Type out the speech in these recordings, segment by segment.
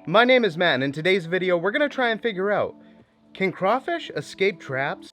My name is Matt, and in today's video we're going to try and figure out, can crawfish escape traps?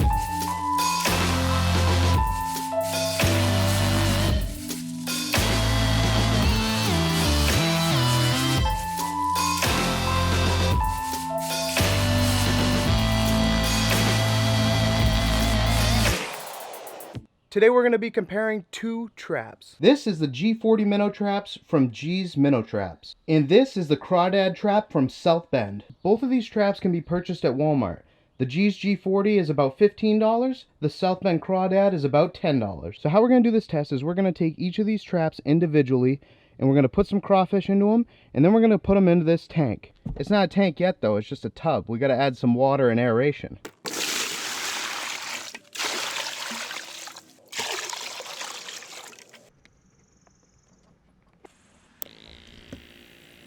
Today we're going to be comparing two traps. This is the G40 minnow traps from G's Minnow Traps. And this is the Crawdad trap from SouthBend. Both of these traps can be purchased at Walmart. The G's G40 is about $15. The SouthBend Crawdad is about $10. So how we're going to do this test is we're going to take each of these traps individually and we're going to put some crawfish into them, and then we're going to put them into this tank. It's not a tank yet though, it's just a tub. We got to add some water and aeration.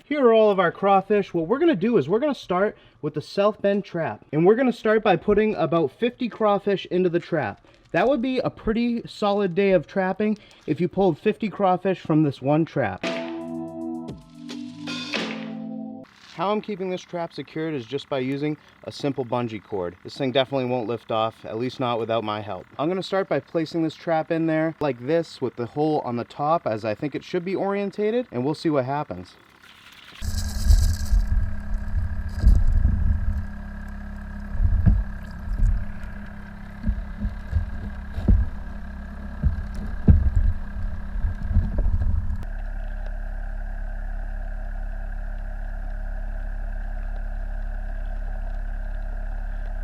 Here are all of our crawfish. What we're going to do is we're going to start with the SouthBend trap. And we're going to start by putting about 50 crawfish into the trap. That would be a pretty solid day of trapping if you pulled 50 crawfish from this one trap. How I'm keeping this trap secured is just by using a simple bungee cord. This thing definitely won't lift off, at least not without my help. I'm going to start by placing this trap in there like this with the hole on the top as I think it should be orientated, and we'll see what happens.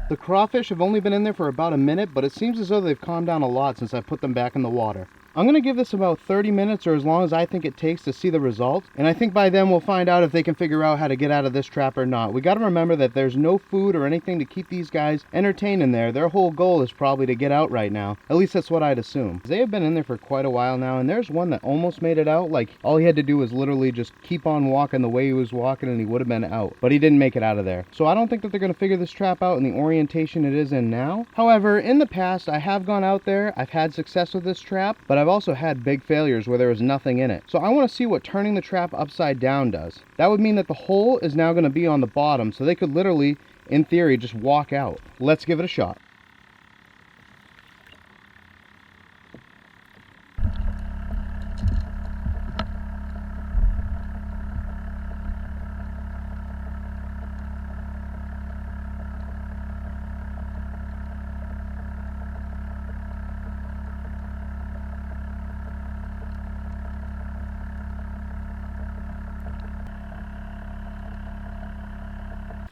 The crawfish have only been in there for about a minute, but it seems as though they've calmed down a lot since I put them back in the water. I'm going to give this about 30 minutes or as long as I think it takes to see the results, and I think by then we'll find out if they can figure out how to get out of this trap or not. We got to remember that there's no food or anything to keep these guys entertained in there. Their whole goal is probably to get out right now. At least that's what I'd assume. They have been in there for quite a while now, and there's one that almost made it out. Like, all he had to do was literally just keep on walking the way he was walking and he would have been out. But he didn't make it out of there. So I don't think that they're going to figure this trap out in the orientation it is in now. However, in the past, I have gone out there. I've had success with this trap, but I've also had big failures where there was nothing in it. So I want to see what turning the trap upside down does. That would mean that the hole is now going to be on the bottom, so they could literally, in theory, just walk out. Let's give it a shot.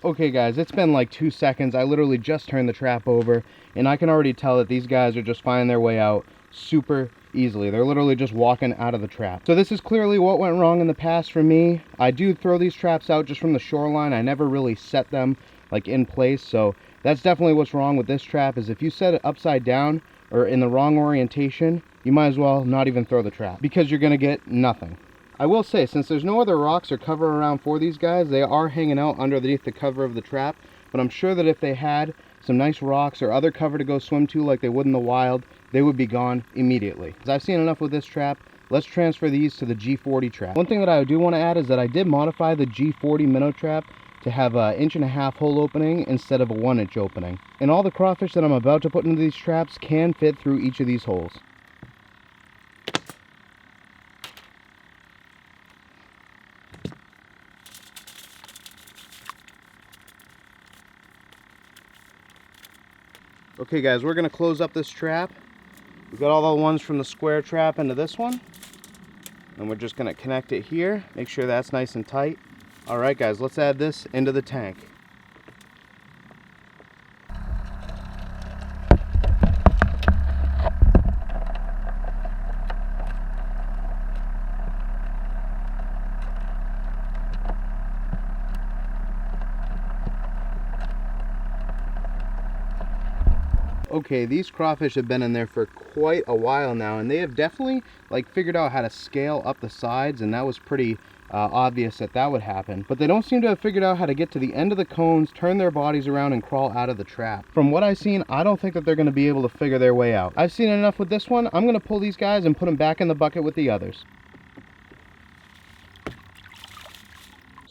Okay guys, it's been like 2 seconds. I literally just turned the trap over and I can already tell that these guys are just finding their way out super easily. They're literally just walking out of the trap. So this is clearly what went wrong in the past for me. I do throw these traps out just from the shoreline. I never really set them like in place. So that's definitely what's wrong with this trap, is if you set it upside down or in the wrong orientation, you might as well not even throw the trap because you're gonna get nothing. I will say, since there's no other rocks or cover around for these guys, they are hanging out underneath the cover of the trap, but I'm sure that if they had some nice rocks or other cover to go swim to like they would in the wild, they would be gone immediately. As I've seen enough with this trap, let's transfer these to the G40 trap. One thing that I do want to add is that I did modify the G40 minnow trap to have an 1.5 inch hole opening instead of a 1 inch opening. And all the crawfish that I'm about to put into these traps can fit through each of these holes. Okay guys, we're gonna close up this trap. We've got all the ones from the square trap into this one. And we're just gonna connect it here, make sure that's nice and tight. All right guys, let's add this into the tank. Okay, these crawfish have been in there for quite a while now, and they have definitely like figured out how to scale up the sides, and that was pretty obvious that that would happen. But they don't seem to have figured out how to get to the end of the cones, turn their bodies around, and crawl out of the trap. From what I've seen, I don't think that they're going to be able to figure their way out. I've seen enough with this one. I'm going to pull these guys and put them back in the bucket with the others.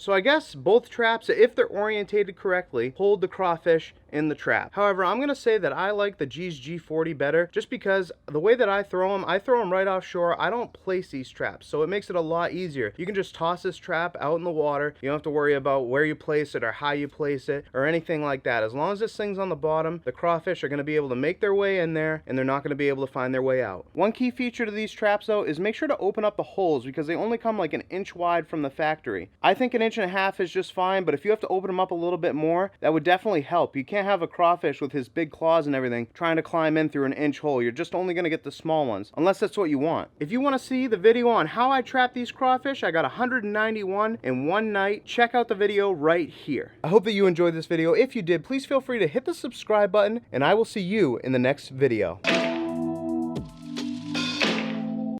So I guess both traps, if they're orientated correctly, hold the crawfish in the trap. However, I'm gonna say that I like the G's G40 better, just because the way that I throw them right offshore. I don't place these traps, so it makes it a lot easier. You can just toss this trap out in the water. You don't have to worry about where you place it or how you place it or anything like that. As long as this thing's on the bottom, the crawfish are gonna be able to make their way in there, and they're not gonna be able to find their way out. One key feature to these traps though is make sure to open up the holes, because they only come like an inch wide from the factory. I think an inch and a half is just fine, but if you have to open them up a little bit more, that would definitely help. You can't have a crawfish with his big claws and everything trying to climb in through an inch hole. You're just only gonna get the small ones, unless that's what you want. If you wanna see the video on how I trap these crawfish, I got 191 in one night. Check out the video right here. I hope that you enjoyed this video. If you did, please feel free to hit the subscribe button, and I will see you in the next video.